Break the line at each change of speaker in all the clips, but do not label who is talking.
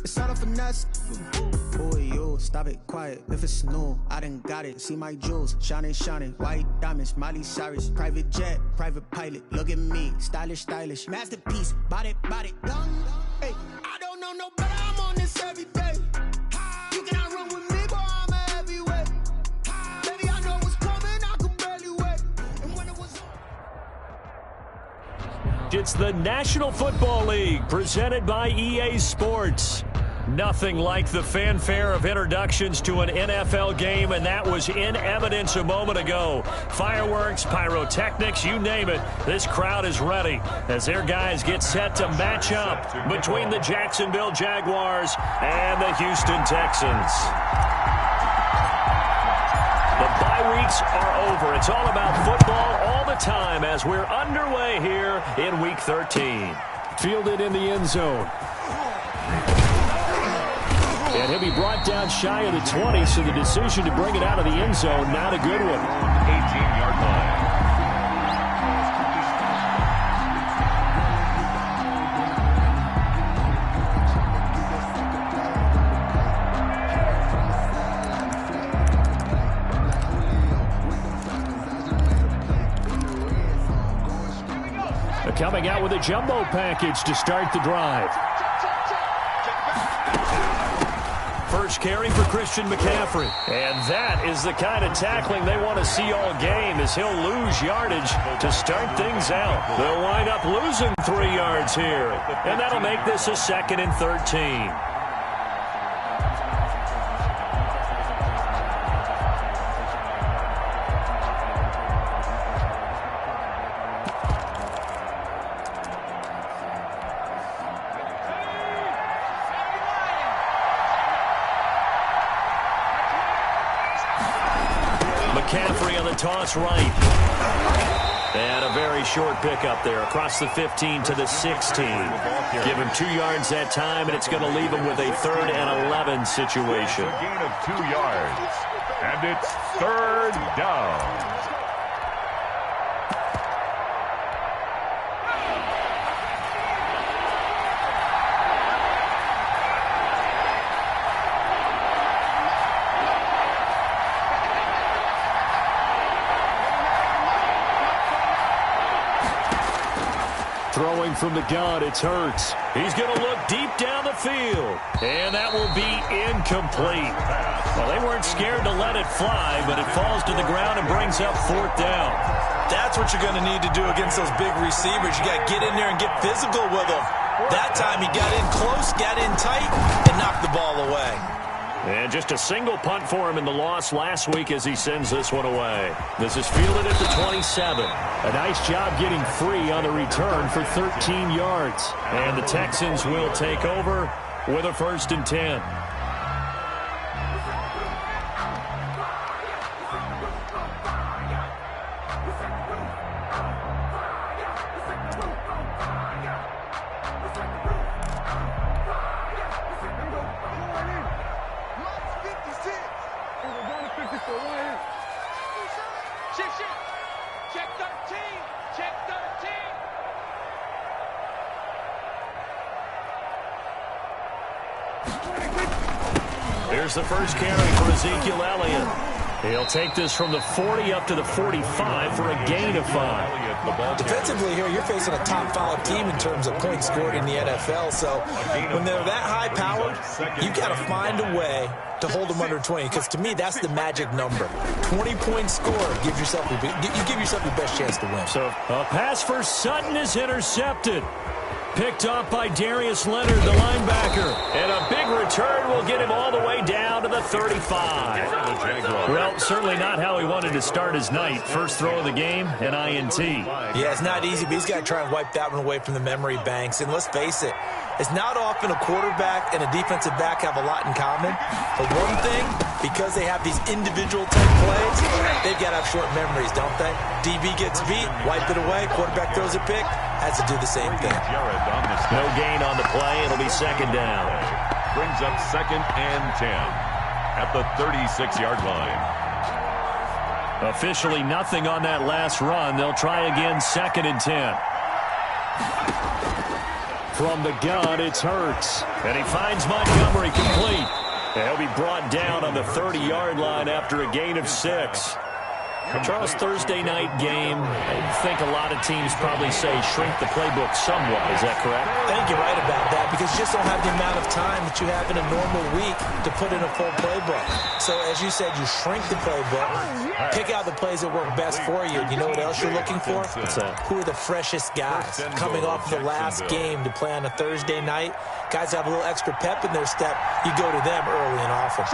It's not a finesse. Boy, you stop it quiet. If it's new, I done got it. See my jewels, shining, shining. White diamonds, Miley Cyrus. Private jet, private pilot. Look at me, stylish, stylish. Masterpiece, body, body. Hey, I don't know no better. I'm on this every day. You cannot run with me, boy. I'm a heavyweight. Baby, I know what's coming. I can barely wait. And when it was.
It's the National Football League presented by EA Sports. Nothing like the fanfare of introductions to an NFL game, and that was in evidence a moment ago. Fireworks, pyrotechnics, you name it. This crowd is ready as their guys get set to match up between the Jacksonville Jaguars and the Houston Texans. The bye weeks are over. It's all about football all the time as we're underway here in Week 13.
Fielded in the end zone. And he'll be brought down shy of the 20, so the decision to bring it out of the end zone, not a good one.
18-yard line.
Coming out with a jumbo package to start the drive.
First carry for Christian McCaffrey. And that is the kind of tackling they want to see all game, as he'll lose yardage to start things out. They'll wind up losing 3 yards here. And that'll make this a 2nd and 13. McCaffrey on the toss right. And a very short pickup there across the 15 to the 16. Give him 2 yards that time, and it's going to leave him with a 3rd and 11 situation.
A gain of 2 yards. And it's 3rd down.
Throwing from the gun, it's Hurts.
He's going to look deep down the field. And that will be incomplete. Well, they weren't scared to let it fly, but it falls to the ground and brings up 4th down.
That's what you're going to need to do against those big receivers. You got to get in there and get physical with them. That time he got in close, got in tight, and knocked the ball away.
And just a single punt for him in the loss last week as he sends this one away. This is fielded at the 27.
A nice job getting free on the return for 13 yards.
And the Texans will take over with a 1st and 10. Here's the first carry for Ezekiel Elliott. He'll take this from the 40 up to the 45 for a gain of 5.
Defensively here, you're facing a top 5 team in terms of points scored in the NFL. So when they're that high-powered, you got to find a way to hold them under 20. Because to me, that's the magic number. 20 points scored. Give yourself your best chance to win.
So a pass for Sutton is intercepted. Picked off by Darius Leonard, the linebacker. And a big return will get him all the way down to the 35. Well, certainly not how he wanted to start his night. First throw of the game, an INT.
Yeah, it's not easy, but he's got to try and wipe that one away from the memory banks. And let's face it, it's not often a quarterback and a defensive back have a lot in common. But one thing, because they have these individual type plays, they've got to have short memories, don't they? DB gets beat, wipe it away, quarterback throws a pick, has to do the same thing.
No gain on the play. It'll be 2nd down.
Brings up 2nd and 10 at the 36-yard line.
Officially nothing on that last run. They'll try again 2nd and 10.
From the gun, it's Hurts.
And he finds Montgomery complete. He'll be brought down on the 30-yard line after a gain of 6. Charles, Thursday night game, I think a lot of teams probably say shrink the playbook somewhat. Is that correct?
I think you're right about that because you just don't have the amount of time that you have in a normal week to put in a full playbook. So, as you said, you shrink the playbook, pick out the plays that work best for you. You know what else you're looking for?
What's that?
Who are the freshest guys coming off the last game to play on a Thursday night? Guys have a little extra pep in their step. You go to them early and often.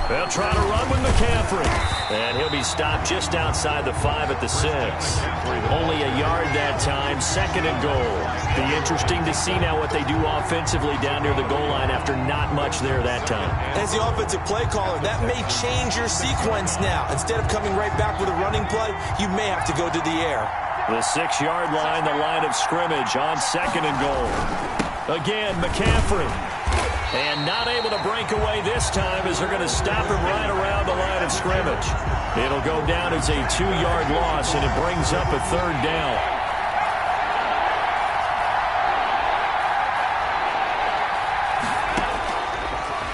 They'll try to run with McCaffrey. And he'll be stopped just outside the 5 at the 6. Only a yard that time, 2nd and goal. Be interesting to see now what they do offensively down near the goal line after not much there that time.
As the offensive play caller, that may change your sequence now. Instead of coming right back with a running play, you may have to go to the air.
The 6-yard line, the line of scrimmage on 2nd and goal. Again, McCaffrey. And not able to break away this time as they're going to stop him right around the line of scrimmage. It'll go down as a 2-yard loss, and it brings up a 3rd down.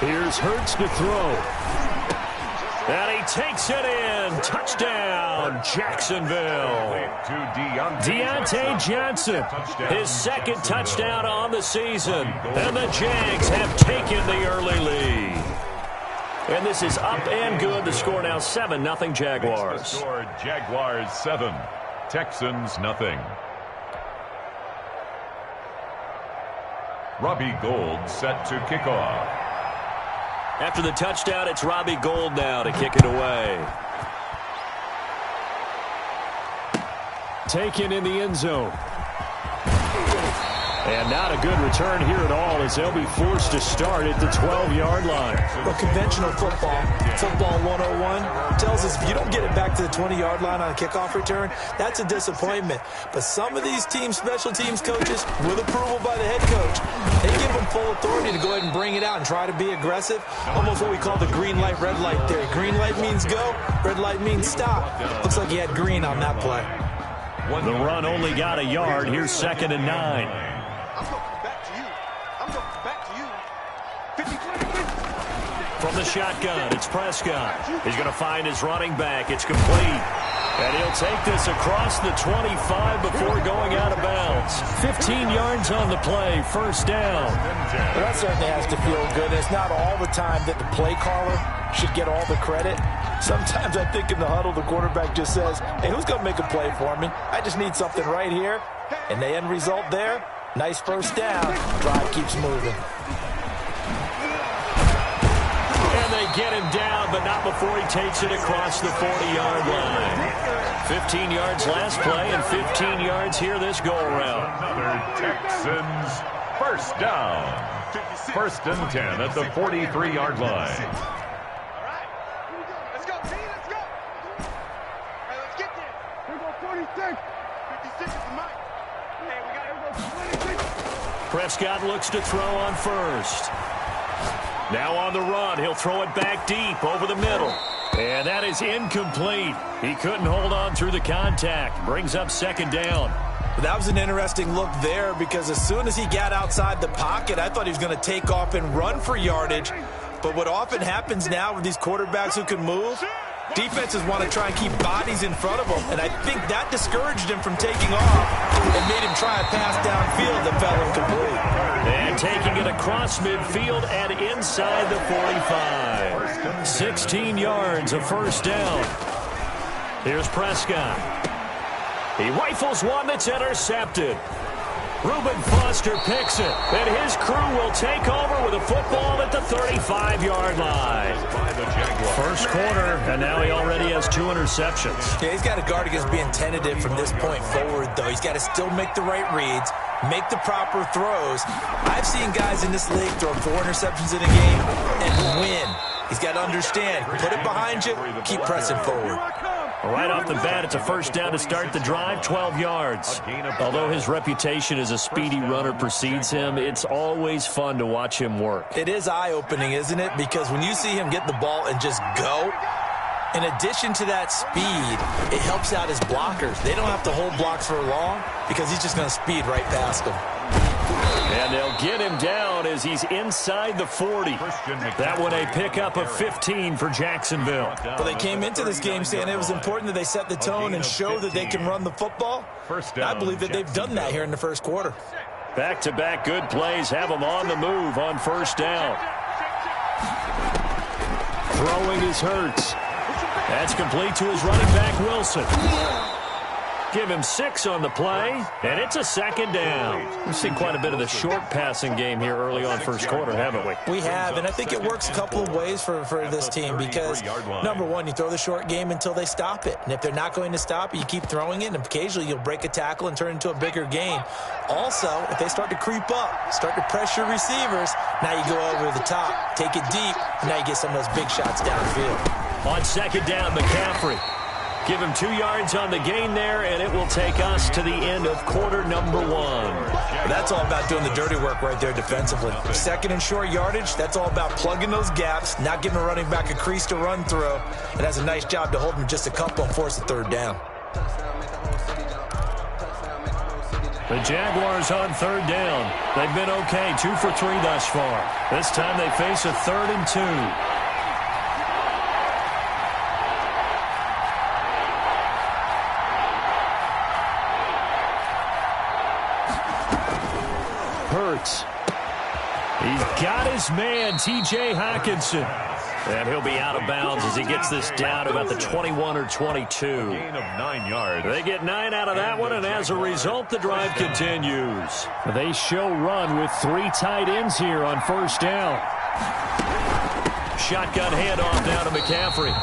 Here's Hurts to throw.
And he takes it in. Touchdown, Jacksonville. Deontay Johnson, his 2nd touchdown on the season. And the Jags have taken the early lead. And this is up and good. The score now 7-0 Jaguars.
The score, Jaguars 7, Texans 0. Robbie Gould set to kick off.
After the touchdown, it's Robbie Gould now to kick it away.
Taken in the end zone. And not a good return here at all as they'll be forced to start at the 12-yard line.
Well, conventional football 101, tells us if you don't get it back to the 20-yard line on a kickoff return, that's a disappointment. But some of these teams, special teams coaches, with approval by the head coach, they give them full authority to go ahead and bring it out and try to be aggressive. Almost what we call the green light, red light theory. Green light means go, red light means stop. Looks like he had green on that play.
The run only got a yard. Here's 2nd and 9. From the shotgun, it's Prescott. He's going to find his running back. It's complete. And he'll take this across the 25 before going out of bounds. 15 yards on the play, 1st down.
Well, that certainly has to feel good. It's not all the time that the play caller should get all the credit. Sometimes I think in the huddle, the quarterback just says, hey, who's going to make a play for me? I just need something right here. And the end result there, nice 1st down. Drive keeps moving.
And they get him down, but not before he takes it across the 40-yard line. 15 yards last play and 15 yards here this go-around.
Another Texans 1st down. 1st and 10 at the 43-yard line.
Let's go, T, let's go. All right, let's get there. Here we go, 46. 56 is the mic. Hey, we got to go 26.
Prescott looks to throw on 1st. Now on the run, he'll throw it back deep over the middle. And that is incomplete. He couldn't hold on through the contact. Brings up 2nd down.
That was an interesting look there because as soon as he got outside the pocket, I thought he was going to take off and run for yardage. But what often happens now with these quarterbacks who can move, defenses want to try and keep bodies in front of them. And I think that discouraged him from taking off and made him try a pass downfield that fell incomplete.
And taking it across midfield and inside the 45. 16 yards, a 1st down. Here's Prescott. He rifles one that's intercepted. Reuben Foster picks it, and his crew will take over with a football at the 35-yard line. 1st quarter, and now he already has 2 interceptions.
Yeah, he's got to guard against being tentative from this point forward, though. He's got to still make the right reads, make the proper throws. I've seen guys in this league throw 4 interceptions in a game and win. He's got to understand, put it behind you, keep pressing forward.
Right off the bat, it's a 1st down to start the drive, 12 yards. Although his reputation as a speedy runner precedes him, it's always fun to watch him work.
It is eye-opening, isn't it? Because when you see him get the ball and just go, in addition to that speed, it helps out his blockers. They don't have to hold blocks for long because he's just going to speed right past them.
And they'll get him down as he's inside the 40. That one a pickup of 15 for Jacksonville.
Well, they came into this game saying it was important that they set the tone and show that they can run the football. I believe that they've done that here in the first quarter.
Back-to-back good plays have them on the move on first down. Throwing is Hurts. That's complete to his running back, Wilson. Give him 6 on the play, and it's a second down. We've seen quite a bit of the short passing game here early on first quarter, haven't we?
We have, and I think it works a couple of ways for this team because, number one, you throw the short game until they stop it. And if they're not going to stop it, you keep throwing it, and occasionally you'll break a tackle and turn it into a bigger game. Also, if they start to creep up, start to pressure receivers, now you go over the top, take it deep, and now you get some of those big shots downfield.
On second down, McCaffrey. Give him 2 yards on the gain there, and it will take us to the end of quarter number 1.
That's all about doing the dirty work right there defensively. Second and short yardage, that's all about plugging those gaps, not giving a running back a crease to run through. It does a nice job to hold him just a couple and force a third down.
The Jaguars on third down. They've been okay, 2 for 3 thus far. This time they face a 3rd and 2. Hurts. He's got his man, T.J. Hawkinson. And he'll be out of bounds as he gets this down to about the 21 or 22.
Gain of 9 yards.
They get 9 out of that one, and as a result, the drive continues.
They show run with 3 tight ends here on first down.
Shotgun handoff down to McCaffrey.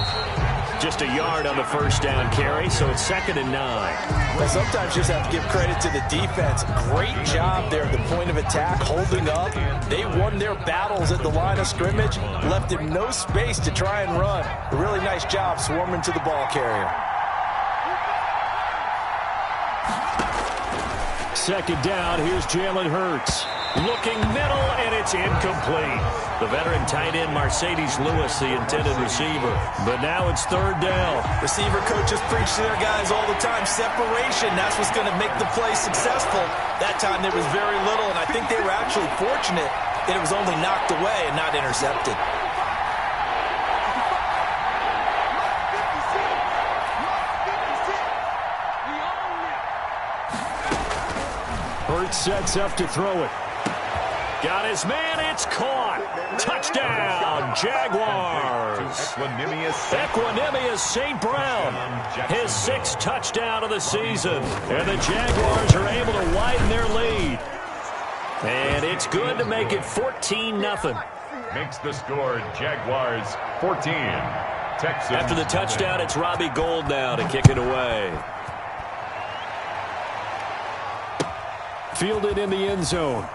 Just a yard on the first down carry, so it's 2nd and 9.
Well, sometimes you just have to give credit to the defense. Great job there at the point of attack, holding up. They won their battles at the line of scrimmage, left him no space to try and run. A really nice job swarming to the ball carrier.
Second down, here's Jalen Hurts.
Looking middle, and it's incomplete. The veteran tight end, Mercedes Lewis, the intended receiver. But now it's 3rd down.
Receiver coaches preach to their guys all the time. Separation, that's what's going to make the play successful. That time there was very little, and I think they were actually fortunate that it was only knocked away and not intercepted.
Hurts sets up to throw it.
Got his man, it's caught. Touchdown, Jaguars. Equanimous St. Brown, his 6th touchdown of the season. And the Jaguars are able to widen their lead. And it's good to make it 14-0.
Makes the score Jaguars 14. Texans.
After the touchdown, it's Robbie Gould now to kick it away.
Fielded in the end zone.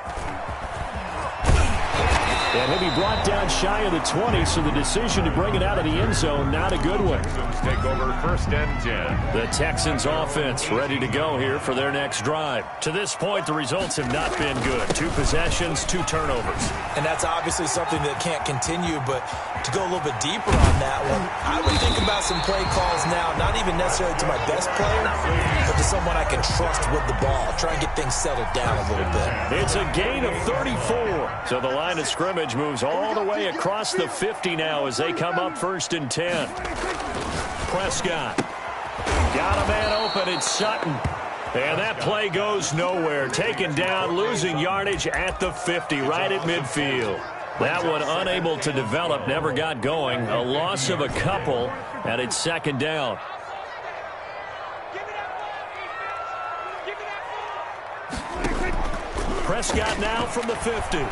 And he'll be brought down shy of the 20, so the decision to bring it out of the end zone, not a good one.
Take over 1st and 10.
The Texans offense ready to go here for their next drive. To this point, the results have not been good. 2 possessions, 2 turnovers.
And that's obviously something that can't continue, but to go a little bit deeper on that one, I would think about some play calls now, not even necessarily to my best player, but to someone I can trust with the ball. Try and get things settled down a little bit.
It's a gain of 34. So the line of scrimmage moves all the way across the 50 now as they come up 1st and 10. Prescott. Got a man open. It's Sutton. And that play goes nowhere. Taken down, losing yardage at the 50, right at midfield. That one unable to develop, never got going. A loss of a couple, and it's 2nd down. Prescott now from the 50.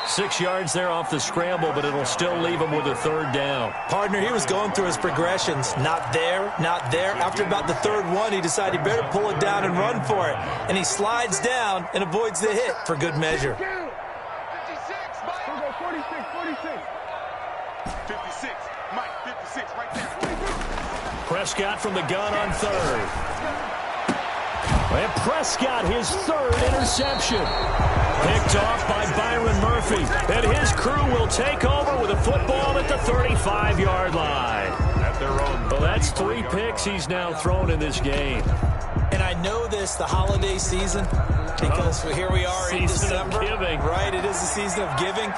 6 yards there off the scramble, but it'll still leave him with a 3rd down.
Partner, he was going through his progressions. Not there, not there. After about the 3rd one, he decided he better pull it down and run for it. And he slides down and avoids the hit for good measure.
56, Mike. 56, Mike, 56, right there.
Prescott from the gun on 3rd. And Prescott, his 3rd interception. Picked off by Byron Murphy. And his crew will take over with a football at the 35-yard line.
At their own.
Well, that's 3 picks he's now thrown in this game.
And I know this, the holiday season, because here we are in December.
Giving.
Right, it is the season of giving.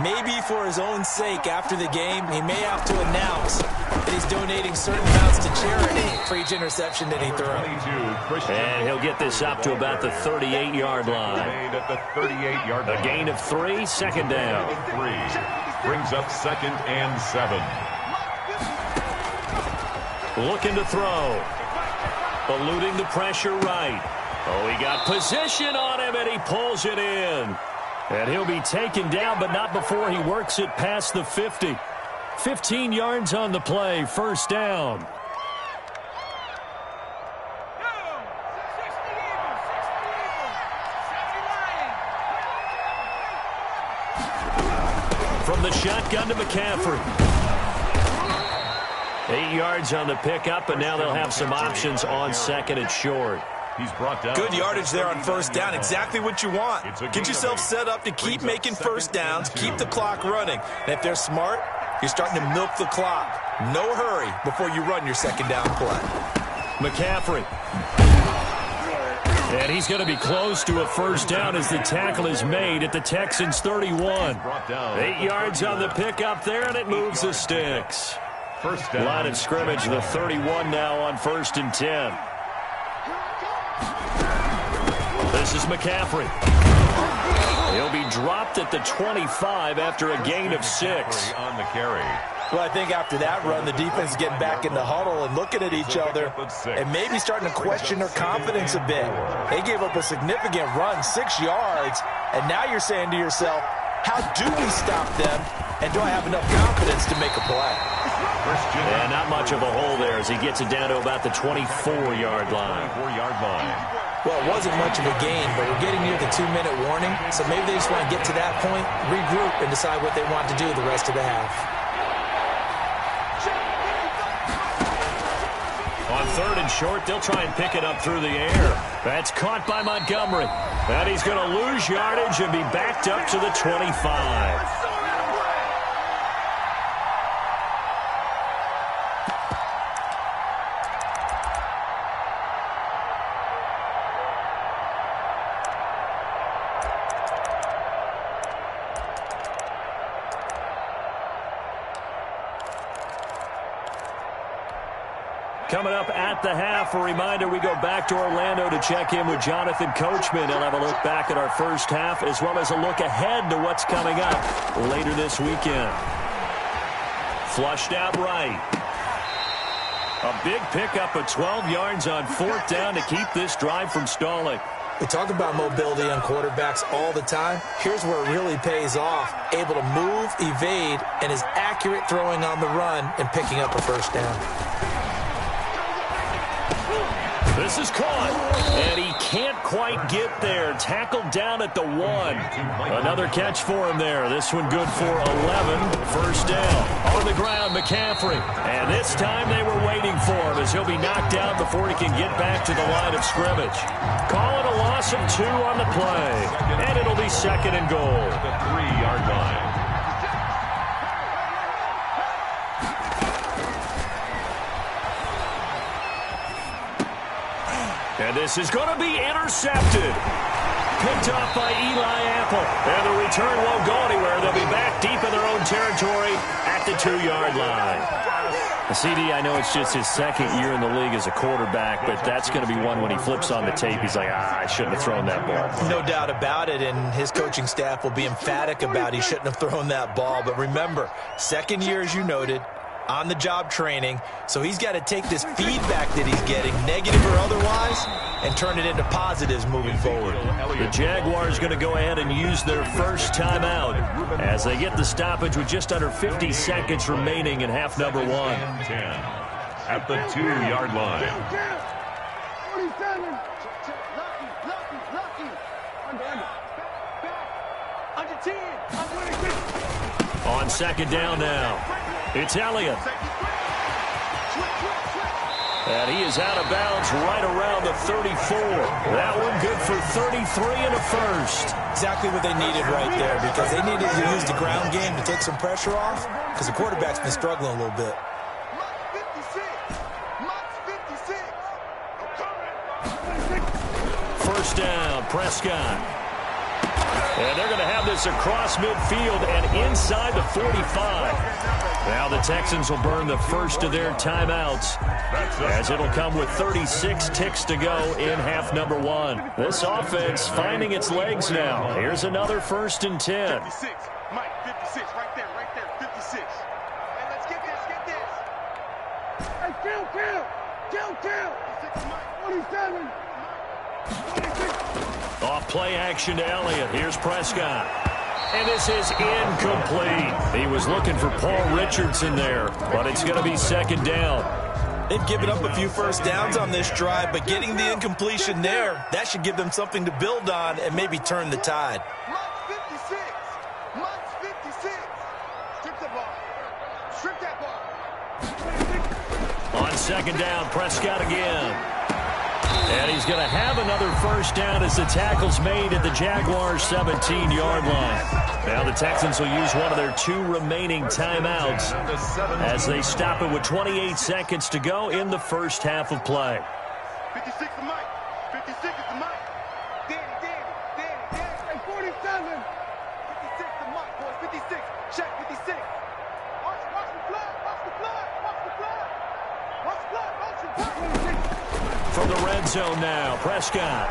Maybe for his own sake, after the game, he may have to announce that he's donating certain amounts to charity for each interception that he threw.
And he'll get this up to about the 38-yard line. A gain of 3, second down.
Brings up 2nd and 7.
Looking to throw. Eluding the pressure right. Oh, he got position on him, and he pulls it in. And he'll be taken down, but not before he works it past the 50. 15 yards on the play, first down. From the shotgun to McCaffrey. 8 yards on the pickup, and now they'll have some options on 2nd and short.
He's brought down.
Good yardage there on first down. Exactly what you want. Get yourself set up to keep making first downs, keep the clock running. And if they're smart, you're starting to milk the clock. No hurry before you run your second down play.
McCaffrey. And he's going to be close to a first down as the tackle is made at the Texans' 31. 8 yards on the pickup there, and it moves the sticks.
First down.
Line of scrimmage, the 31 now on 1st and 10. This is McCaffrey. He'll be dropped at the 25 after a gain of 6.
On the carry.
Well, I think after that run, the defense is getting back in the huddle and looking at each other and maybe starting to question their confidence a bit. They gave up a significant run, 6 yards, and now you're saying to yourself, how do we stop them, and do I have enough confidence to make a play?
And not much of a hole there as he gets it down to about the 24-yard line.
Well, it wasn't much of a gain, but we're getting near the 2-minute warning, so maybe they just want to get to that point, regroup, and decide what they want to do the rest of the half.
On 3rd and short, they'll try and pick it up through the air. That's caught by Montgomery. And he's going to lose yardage and be backed up to the 25. Coming up at the half, a reminder, we go back to Orlando to check in with Jonathan Coachman. He'll have a look back at our first half as well as a look ahead to what's coming up later this weekend. Flushed out right. A big pickup of 12 yards on 4th down to keep this drive from stalling.
We talk about mobility on quarterbacks all the time. Here's where it really pays off. Able to move, evade, and is accurate throwing on the run and picking up a first down.
This is caught, and he can't quite get there. Tackled down at the 1. Another catch for him there. This one good for 11. First down. On the ground, McCaffrey. And this time they were waiting for him as he'll be knocked down before he can get back to the line of scrimmage. Call it a loss of 2 on the play. And it'll be 2nd and goal.
The 3-yard line.
And this is going to be intercepted. Picked off by Eli Apple. And the return won't go anywhere. They'll be back deep in their own territory at the 2-yard line. CD, I know it's just his 2nd year in the league as a quarterback, but that's going to be one when he flips on the tape. He's like, I shouldn't have thrown that ball.
No doubt about it, and his coaching staff will be emphatic about he shouldn't have thrown that ball. But remember, 2nd year, as you noted, on-the-job training, so he's got to take this feedback that he's getting, negative or otherwise, and turn it into positives moving forward.
The Jaguars going to go ahead and use their first timeout as they get the stoppage with just under 50 seconds remaining in half number 1.
At the 2-yard line.
On 2nd down now. It's Elliott. And he is out of bounds right around the 34. That one good for 33 and a first.
Exactly what they needed right there, because they needed to use the ground game to take some pressure off, because the quarterback's been struggling a little bit.
first down. Prescott. And they're going to have this across midfield and inside the 45. Now the Texans will burn the first of their timeouts, as it'll come with 36 ticks to go in half number one. This offense finding its legs now. Here's another 1st and 10.
56. Mike, 56. Right there, 56. Hey, let's get this. Hey, kill. 56, Mike. 47. 26.
Off play action to Elliott. Here's Prescott. And this is incomplete. He was looking for Paul Richardson there, but it's going to be 2nd down.
They've given up a few first downs on this drive, but getting the incompletion there, that should give them something to build on and maybe turn the tide.
Mike's 56. Mike's 56. Strip the ball. Strip that ball.
On 2nd down, Prescott again. And he's going to have another 1st down as the tackle's made at the Jaguars' 17-yard line. Now the Texans will use one of their 2 remaining timeouts as they stop it with 28 seconds to go in the first half of play.
56 is Mike. 56 is Mike. Danny. Hey, 47. 56 is Mike, boys. 56. Check 56. Watch the blood. Watch the blood. Watch the blood. Watch the blood. Watch the blood.
From the red zone now, Prescott.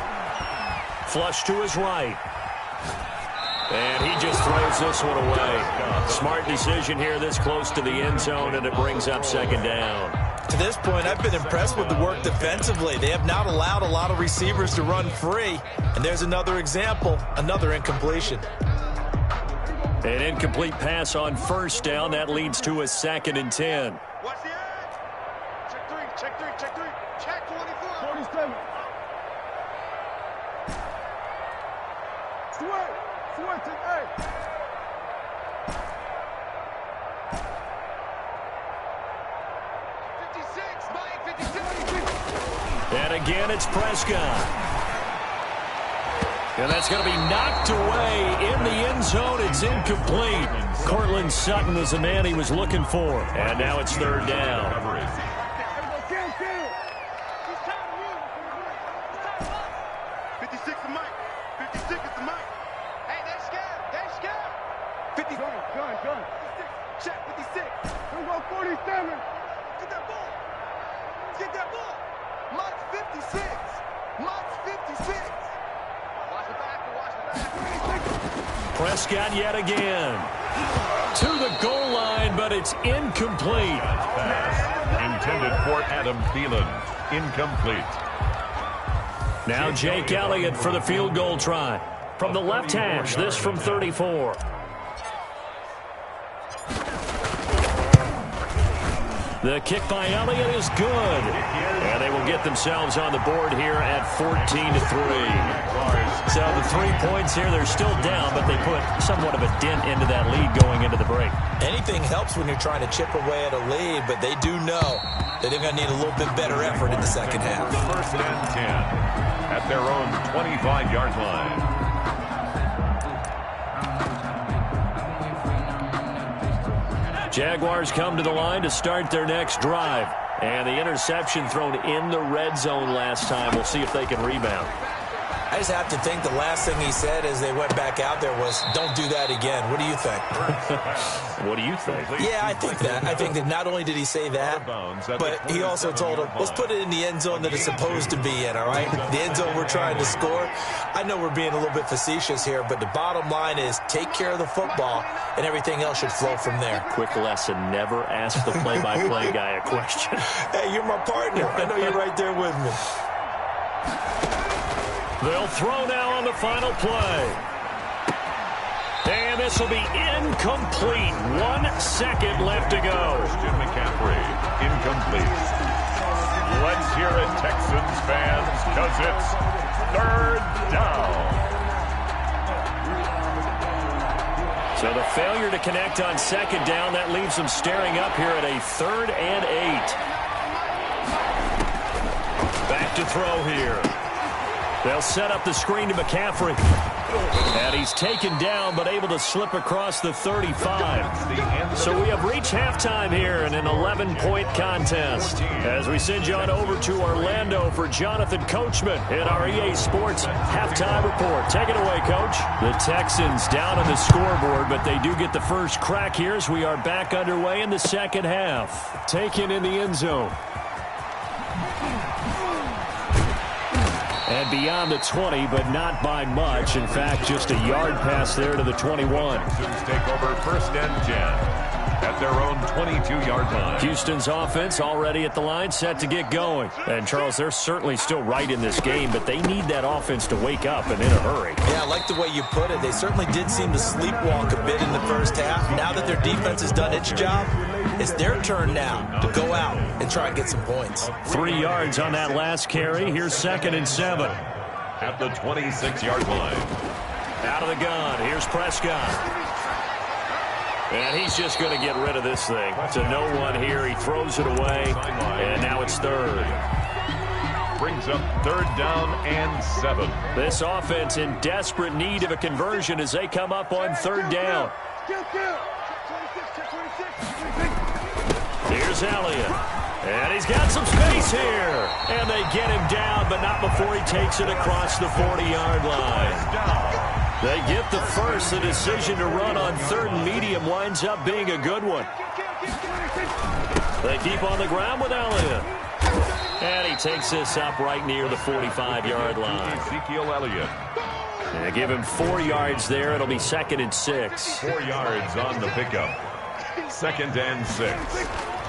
Flush to his right. And he just throws this one away. Smart decision here this close to the end zone, and it brings up 2nd down.
To this point, I've been impressed with the work defensively. They have not allowed a lot of receivers to run free. And there's another example, another incompletion.
An incomplete pass on 1st down. That leads to a 2nd and 10.
Watch the edge. Check 3. Check 24. 47. Sweat. 56, Mike, 56.
And again, it's Prescott. And that's going to be knocked away in the end zone. It's incomplete. Cortland Sutton was the man he was looking for. And now it's 3rd down. Prescott yet again to the goal line, but it's incomplete.
Pass intended for Adam Thielen. Incomplete.
Now Jake Elliott for the field goal try. From the left hash, this from 34. The kick by Elliott is good. And they will get themselves on the board here at 14-3. So the 3 points here, they're still down, but they put somewhat of a dent into that lead going into the break.
Anything helps when you're trying to chip away at a lead, but they do know that they're going to need a little bit better effort in the second half.
1st and 10 at their own 25-yard line.
Jaguars come to the line to start their next drive. And the interception thrown in the red zone last time. We'll see if they can rebound.
I just have to think the last thing he said as they went back out there was, don't do that again. What do you think?
What do you think?
Yeah, I think that. I think that not only did he say that, but he also told him, let's put it in the end zone that it's supposed to be in, all right? The end zone we're trying to score. I know we're being a little bit facetious here, but the bottom line is take care of the football, and everything else should flow from there.
Quick lesson, never ask the play-by-play guy a question.
Hey, you're my partner. I know you're right there with me.
They'll throw now on the final play. And this will be incomplete. 1 second left to go.
Christian McCaffrey, incomplete. Let's hear it, Texans fans, because it's 3rd down.
So the failure to connect on 2nd down, that leaves them staring up here at a 3rd and 8. Back to throw here. They'll set up the screen to McCaffrey. And he's taken down, but able to slip across the 35. So we have reached halftime here in an 11-point contest. As we send you on over to Orlando for Jonathan Coachman in our EA Sports halftime report. Take it away, Coach. The Texans down on the scoreboard, but they do get the first crack here as we are back underway in the second half. Taken in the end zone. And beyond the 20, but not by much. In fact, just a yard pass there to the 21.
Texans take over first and 10 at their own 22-yard line.
Houston's offense already at the line, set to get going. And, Charles, they're certainly still right in this game, but they need that offense to wake up and in a hurry.
Yeah, I like the way you put it. They certainly did seem to sleepwalk a bit in the first half. Now that their defense has done its job, it's their turn now to go out and try and get some points.
3 yards on that last carry. Here's 2nd and 7.
At the 26-yard line.
Out of the gun. Here's Prescott. And he's just going to get rid of this thing. To no one here. He throws it away. And now it's 3rd.
Brings up 3rd down and 7.
This offense in desperate need of a conversion as they come up on 3rd down. Here's Elliott. And he's got some space here. And they get him down, but not before he takes it across the 40-yard line. They get the first. The decision to run on 3rd and medium winds up being a good one. They keep on the ground with Elliott. And he takes this up right near the 45-yard line.
Ezekiel Elliott.
They give him 4 yards there. It'll be 2nd and 6.
4 yards on the pickup. 2nd and 6.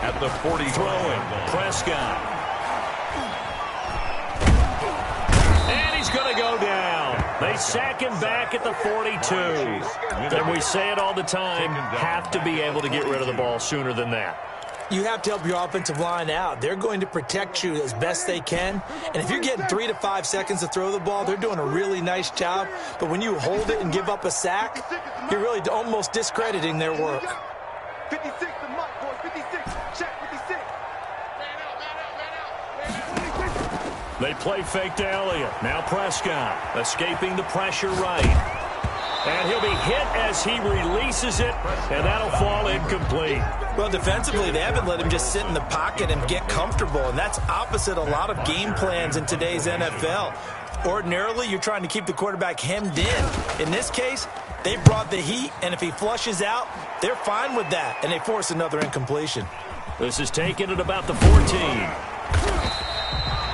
At the 40.
Throwing. Prescott. And he's going to go down. They sack him back at the 42. And we say it all the time, have to be able to get rid of the ball sooner than that.
You have to help your offensive line out. They're going to protect you as best they can. And if you're getting 3 to 5 seconds to throw the ball, they're doing a really nice job. But when you hold it and give up a sack, you're really almost discrediting their work.
56 the mark, boys. 56. Check 56.
They play fake to Elliott. Now Prescott escaping the pressure right. And he'll be hit as he releases it, and that'll fall incomplete.
Well, defensively, they haven't let him just sit in the pocket and get comfortable, and that's opposite a lot of game plans in today's NFL. Ordinarily, you're trying to keep the quarterback hemmed in. In this case, they brought the heat, and if he flushes out, they're fine with that, and they force another incompletion.
This is taken at about the 14.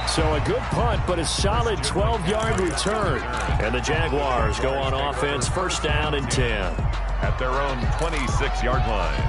So a good punt, but a solid 12-yard return. And the Jaguars go on offense, 1st down and 10.
At their own 26-yard line.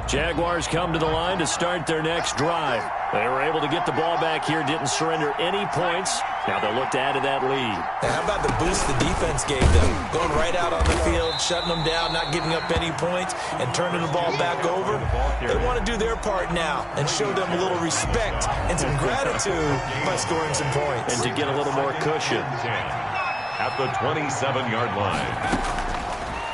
Jaguars come to the line to start their next drive. They were able to get the ball back here, didn't surrender any points. Now they'll look to add to that lead.
Now, how about the boost the defense gave them? Going right out on the field, shutting them down, not giving up any points, and turning the ball back over. They want to do their part now and show them a little respect and some gratitude by scoring some points.
And to get a little more cushion.
At the 27-yard line.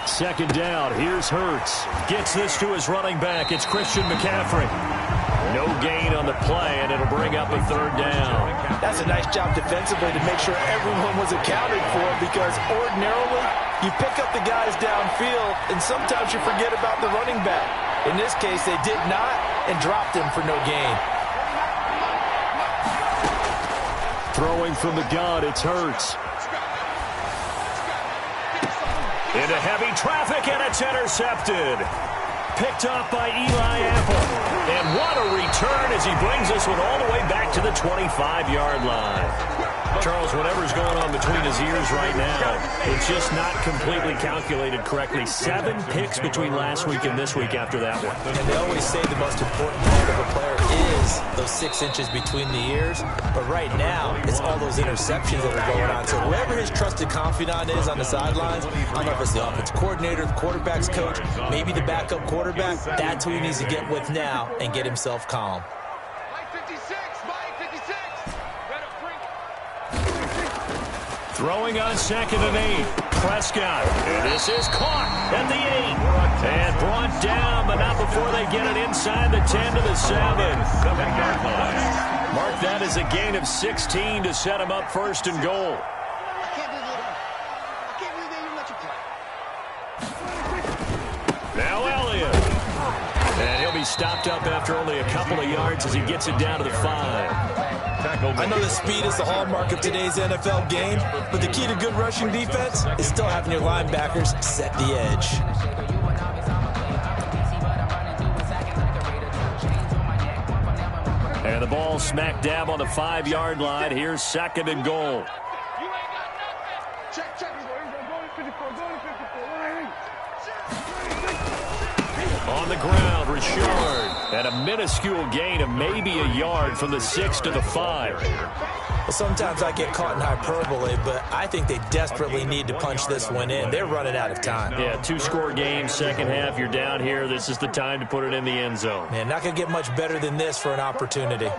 2nd down. Here's Hurts. Gets this to his running back. It's Christian McCaffrey. No gain on the play, and it'll bring up a 3rd down.
That's a nice job defensively to make sure everyone was accounted for, because ordinarily you pick up the guys downfield, and sometimes you forget about the running back. In this case, they did not and dropped him for no gain.
Throwing from the gun, it's Hurts. Into heavy traffic, and it's intercepted. Picked off by Eli Apple. And what a return as he brings this one all the way back to the 25-yard line. Charles, whatever's going on between his ears right now, it's just not completely calculated correctly. 7 picks between last week and this week after that one.
And they always say the most important part of a player is those 6 inches between the ears. But right now, it's all those interceptions that are going on. So whoever his trusted confidant is on the sidelines, I don't know if it's the offense coordinator, the quarterback's coach, maybe the backup quarterback, that's who he needs to get with now and get himself calm.
Throwing on 2nd and 8. Prescott. And this is caught at the 8. And brought down, but not before they get it inside the 10 to the 7.
7-yard line.
Mark that as a gain of 16 to set him up first and goal. Now Elliott. And he'll be stopped up after only a couple of yards as he gets it down to the 5.
I know the speed is the hallmark of today's NFL game, but the key to good rushing defense is still having your linebackers set the edge.
And the ball smack dab on the 5-yard line. Here's second and goal. On the ground, Richard. And a minuscule gain of maybe a yard from the 6 to the 5.
Well, sometimes I get caught in hyperbole, but I think they desperately need to punch this one in. They're running out of time.
Yeah, 2-score game, second half. You're down here. This is the time to put it in the end zone.
Man, not going to get much better than this for an opportunity.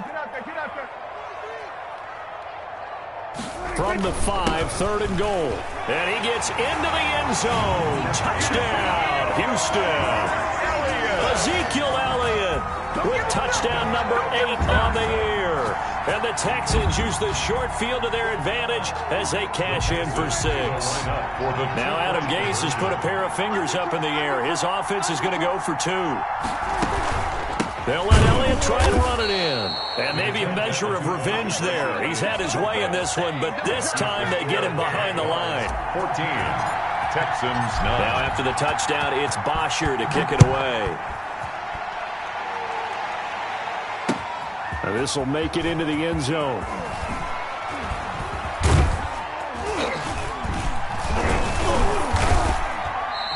From the 5, third and goal. And he gets into the end zone. Touchdown, Houston. Ezekiel Elliott with touchdown number 8 on the year. And the Texans use the short field to their advantage as they cash in for 6. Now Adam Gase has put a pair of fingers up in the air. His offense is going to go for 2. They'll let Elliott try and run it in. And maybe a measure of revenge there. He's had his way in this one, but this time they get him behind the line.
14. Texans 9.
Now after the touchdown, it's Bosher to kick it away. This will make it into the end zone.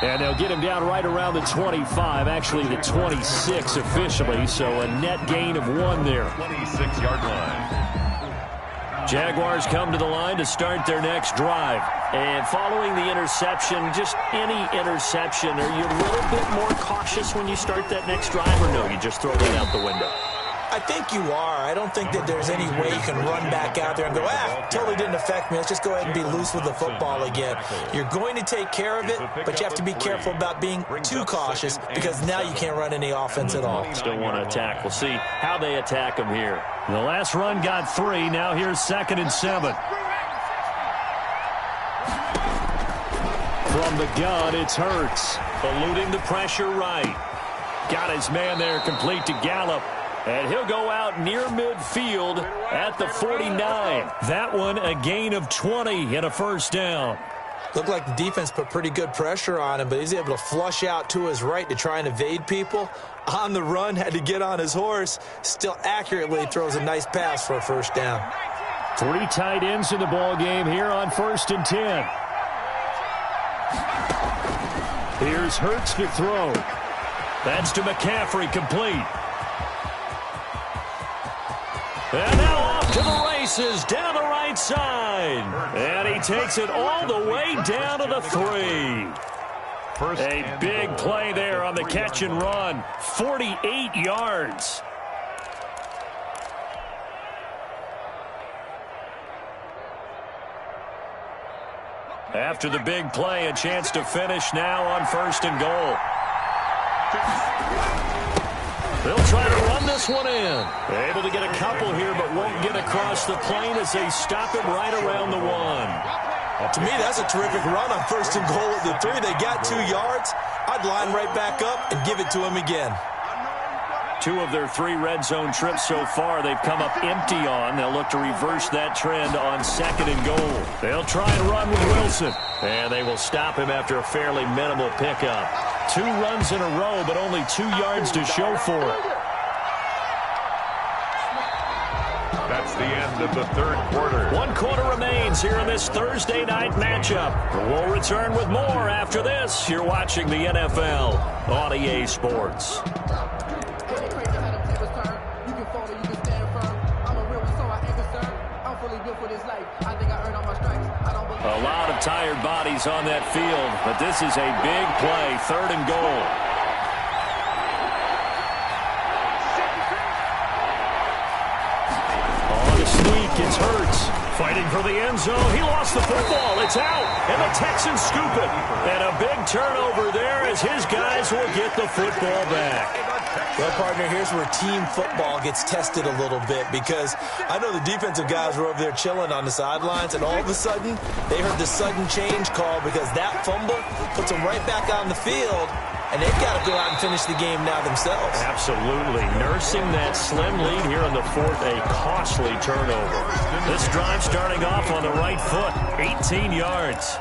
And they'll get him down right around the 25, actually the 26 officially, so a net gain of 1 there.
26-yard line.
Jaguars come to the line to start their next drive. And following the interception, just any interception, are you a little bit more cautious when you start that next drive, or no, you just throw that out the window?
I think you are. I don't think that there's any way you can run back out there and go, totally didn't affect me. Let's just go ahead and be loose with the football again. You're going to take care of it, but you have to be careful about being too cautious because now you can't run any offense at all.
Still want to attack. We'll see how they attack him here. The last run got 3. Now here's 2nd and 7. From the gun, it's Hurts. Eluding the pressure right. Got his man there complete to Gallup. And he'll go out near midfield at the 49. That one a gain of 20 and a first down.
Looked like the defense put pretty good pressure on him, but he's able to flush out to his right to try and evade people. On the run, had to get on his horse. Still accurately throws a nice pass for a first down.
3 tight ends in the ball game here on 1st and 10. Here's Hurts to throw. That's to McCaffrey, complete. And now off to the races, down the right side. And he takes it all the way down to the 3. A big play there on the catch and run. 48 yards. After the big play, a chance to finish now on 1st and goal. They'll try to run this one in. Able to get a couple here, but won't get across the plane as they stop him right around the 1.
To me, that's a terrific run on 1st and goal at the 3. They got 2 yards. I'd line right back up and give it to him again.
2 of their 3 red zone trips so far they've come up empty on. They'll look to reverse that trend on 2nd and goal. They'll try and run with Wilson. And they will stop him after a fairly minimal pickup. 2 runs in a row, but only 2 yards to show for it.
That's the end of the 3rd quarter.
1 quarter remains here in this Thursday night matchup. We'll return with more after this. You're watching the NFL on EA Sports. A lot of tired bodies on that field, but this is a big play, 3rd and goal. On the sneak, it's Hurts. Fighting for the end zone. He lost the football. It's out. And the Texans scoop it. And a big turnover there as his guys will get the football back.
Well, partner, here's where team football gets tested a little bit, because I know the defensive guys were over there chilling on the sidelines, and all of a sudden, they heard the sudden change call because that fumble puts them right back on the field, and they've got to go out and finish the game now themselves.
Absolutely. Nursing that slim lead here in the fourth, a costly turnover. This drive starting off on the right foot, 18 yards.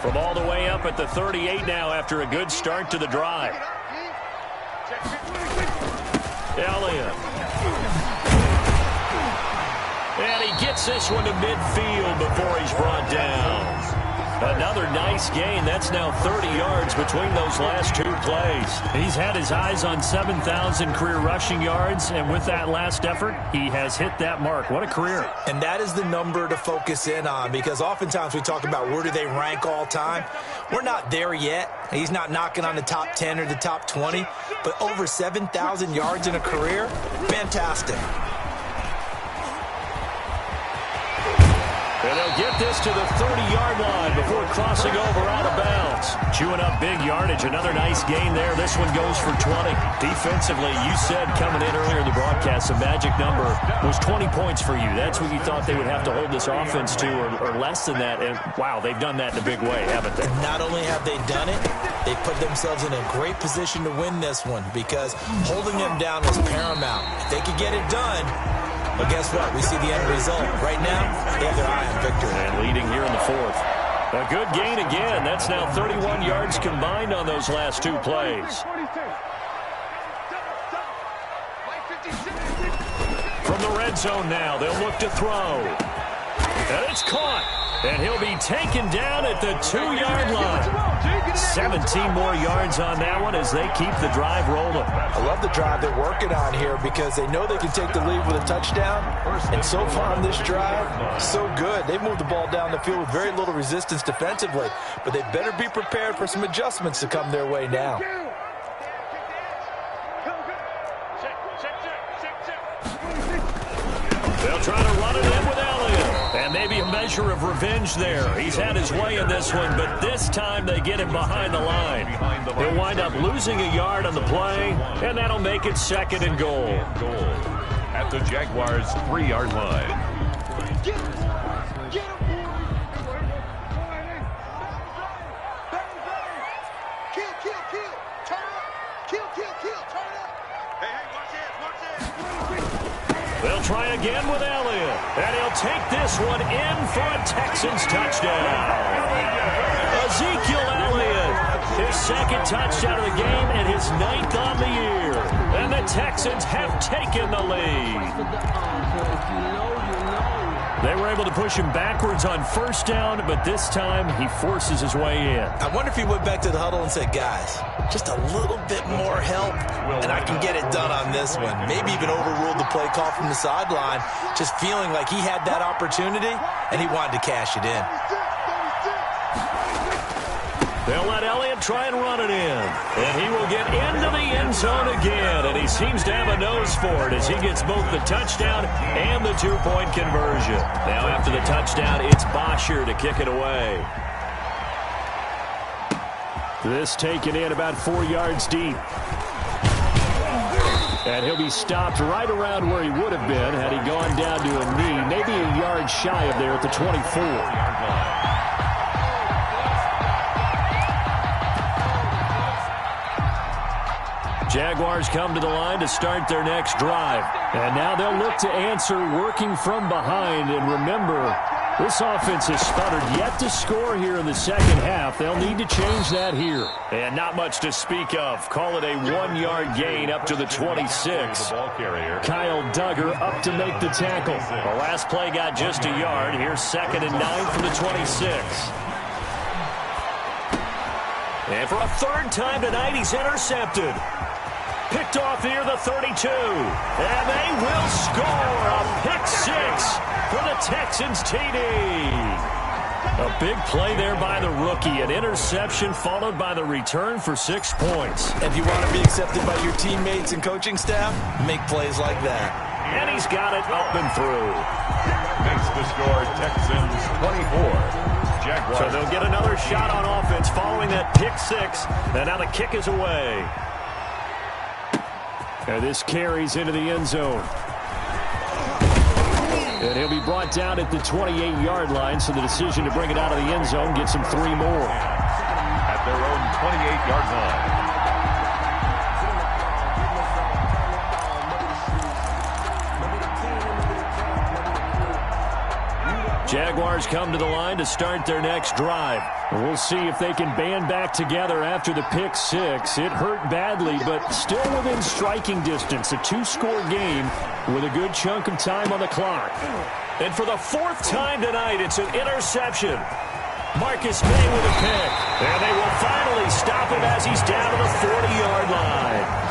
From all the way up at the 38 now after a good start to the drive. Elliott. And he gets this one to midfield before he's brought down. Another nice gain. That's now 30 yards between those last two plays. He's had his eyes on 7,000 career rushing yards, and with that last effort, he has hit that mark. What a career.
And that is the number to focus in on, because oftentimes we talk about where do they rank all time. We're not there yet. He's not knocking on the top 10 or the top 20, but over 7,000 yards in a career, fantastic.
And they'll get this to the 30-yard line before crossing over out of bounds. Chewing up big yardage. Another nice gain there. This one goes for 20. Defensively, you said coming in earlier in the broadcast, the magic number was 20 points for you. That's what you thought they would have to hold this offense to, or less than that. And, wow, they've done that in a big way, haven't they?
And not only have they done it, they put themselves in a great position to win this one, because holding them down was paramount. If they could get it done, but guess what? We see the end result. Right now, they have their eye on victory.
And leading here in the fourth. A good gain again. That's now 31 yards combined on those last two plays. From the red zone now, they'll look to throw. And it's caught. And he'll be taken down at the 2-yard line. 17 more yards on that one as they keep the drive rolling.
I love the drive they're working on here, because they know they can take the lead with a touchdown. And so far on this drive, so good. They've moved the ball down the field with very little resistance defensively. But they better be prepared for some adjustments to come their way now.
They'll try to run it in with Elliott. And maybe a measure of revenge there. He's had his way in this one, but this time they get him behind the line. He'll wind up losing a yard on the play, and that'll make it 2nd and goal.
At the Jaguars' 3-yard line.
They'll try again with Elliott, and he'll take this one in for a Texans touchdown. Ezekiel Elliott, his 2nd touchdown of the game and his 9th on the year. And the Texans have taken the lead. They were able to push him backwards on 1st down, but this time he forces his way in.
I wonder if he went back to the huddle and said, guys, just a little bit more help, and I can get it done on this one. Maybe even overruled the play call from the sideline, just feeling like he had that opportunity, and he wanted to cash it in.
They'll let Elliott try and run it in. And he will get into the end zone again. And he seems to have a nose for it as he gets both the touchdown and the 2-point conversion. Now after the touchdown, it's Bosher to kick it away. This taken in about 4 yards deep. And he'll be stopped right around where he would have been had he gone down to a knee, maybe a yard shy of there at the 24. Jaguars come to the line to start their next drive. And now they'll look to answer working from behind. And remember, this offense has sputtered yet to score here in the 2nd half. They'll need to change that here. And not much to speak of. Call it a 1-yard gain up to the 26. Kyle Duggar up to make the tackle. The last play got just a yard. Here's 2nd and 9 from the 26. And for a 3rd time tonight, he's intercepted. Picked off near the 32. And they will score a pick 6 for the Texans TD. A big play there by the rookie. An interception followed by the return for 6 points.
If you want to be accepted by your teammates and coaching staff, make plays like that.
And he's got it up and through.
Makes the score Texans 24. Jaguars.
So they'll get another shot on offense following that pick six. And now the kick is away. And this carries into the end zone. And he'll be brought down at the 28-yard line, so the decision to bring it out of the end zone gets him 3 more.
At their own 28-yard line.
Jaguars come to the line to start their next drive. We'll see if they can band back together after the pick six. It hurt badly, but still within striking distance. A 2-score game with a good chunk of time on the clock. And for the 4th time tonight, it's an interception. Marcus May with a pick. And they will finally stop him as he's down to the 40-yard line.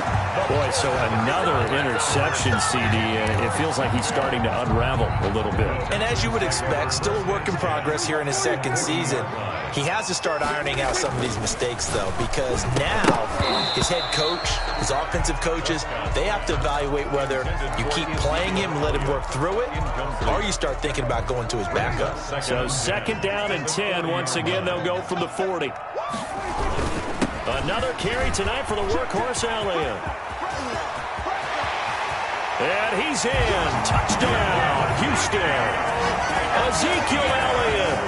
Boy, so another interception, CD, and it feels like he's starting to unravel a little bit.
And as you would expect, still a work in progress here in his 2nd season. He has to start ironing out some of these mistakes, though, because now his head coach, his offensive coaches, they have to evaluate whether you keep playing him and let him work through it, or you start thinking about going to his backup.
So 2nd down and 10. Once again, they'll go from the 40. Another carry tonight for the workhorse Elliott. And he's in. Touchdown, Houston. Ezekiel Elliott,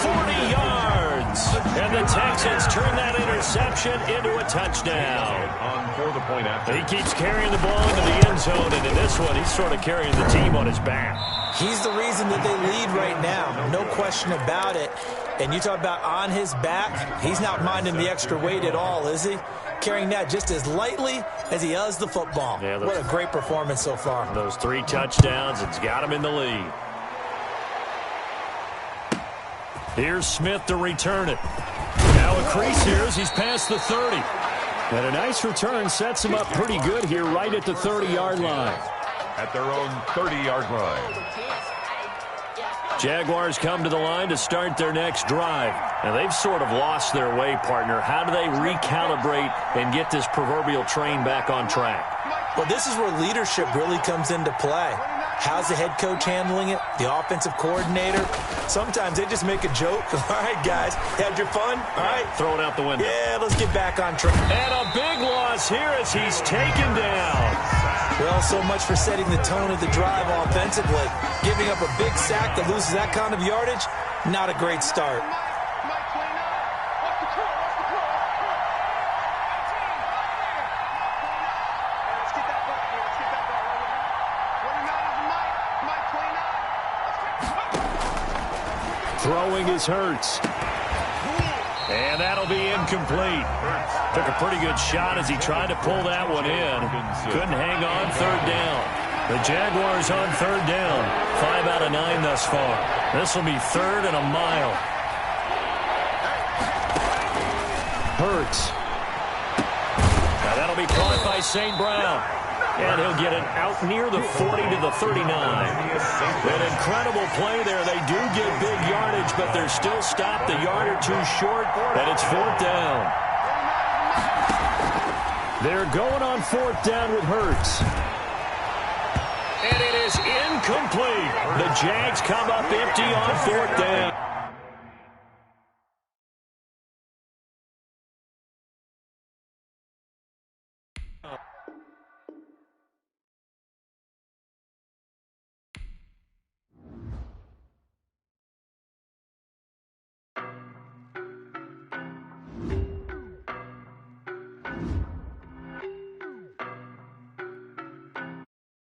40 yards. And the Texans turn that interception into a touchdown. He keeps carrying the ball into the end zone, and in this one, he's sort of carrying the team on his back.
He's the reason that they lead right now. No question about it. And you talk about on his back, he's not minding the extra weight at all, is he? Carrying that just as lightly as he does the football. Yeah, what a great performance so far.
Those 3 touchdowns, it's got him in the lead. Here's Smith to return it. Now a crease here as he's past the 30. And a nice return sets him up pretty good here right at the 30-yard line.
At their own 30-yard line.
Jaguars come to the line to start their next drive. Now, they've sort of lost their way, partner. How do they recalibrate and get this proverbial train back on track?
Well, this is where leadership really comes into play. How's the head coach handling it? The offensive coordinator? Sometimes they just make a joke. All right, guys, had your fun? All right.
Throw it out the window.
Yeah, let's get back on track.
And a big loss here as he's taken down.
Well, so much for setting the tone of the drive offensively. Giving up a big sack that loses that kind of yardage, not a great start.
Throwing is Hurts. And that'll be incomplete. Took a pretty good shot as he tried to pull that one in. Couldn't hang on 3rd down. The Jaguars on 3rd down. 5 out of 9 thus far. This will be 3rd and a mile. Hurts. Now that'll be caught by St. Brown. And he'll get it out near the 40 to the 39. An incredible play there. They do get big yardage, but they're still stopped a yard or 2 short, and it's 4th down. They're going on 4th down with Hurts. And it is incomplete. The Jags come up empty on 4th down.